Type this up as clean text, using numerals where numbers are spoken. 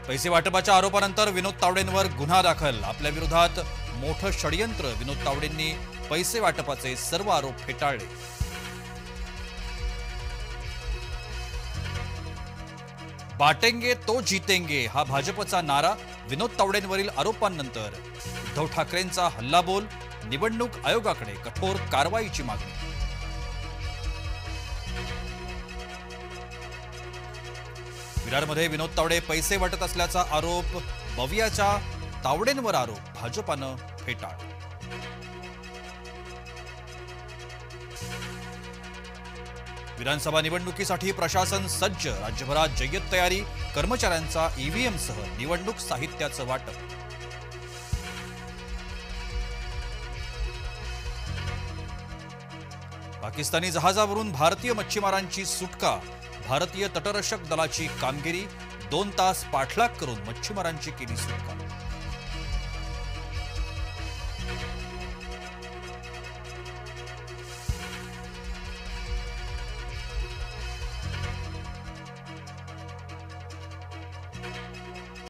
पैसे वाटपाच्या आरोपानंतर विनोद तावडेंवर गुन्हा दाखल. आपल्या विरोधात मोठं षडयंत्र. विनोद तावडेंनी पैसे वाटपाचे सर्व आरोप फेटाळले. बाटेंगे तो जीतेंगे हा भाजपचा नारा. विनोद तावडेंवरील आरोपांनंतर उद्धव ठाकरेंचा हल्लाबोल. निवडणूक आयोगाकडे कठोर कारवाईची मागणी. विरारमध्ये विनोद तावडे पैसे वाटत असल्याचा आरोप. बवियाच्या तावडेंवर आरोप भाजपानं फेटाळला. विधानसभा निवडणुकीसाठी प्रशासन सज्ज. राज्यभरात जय्यत तयारी. कर्मचाऱ्यांचा ईव्हीएमसह निवडणूक साहित्याचं वाटप. पाकिस्तानी जहाजावरून भारतीय मच्छीमारांची सुटका. भारतीय तटरक्षक दलाची कामगिरी. 2 तास पाठलाग करून मच्छीमारांची केली सुटका.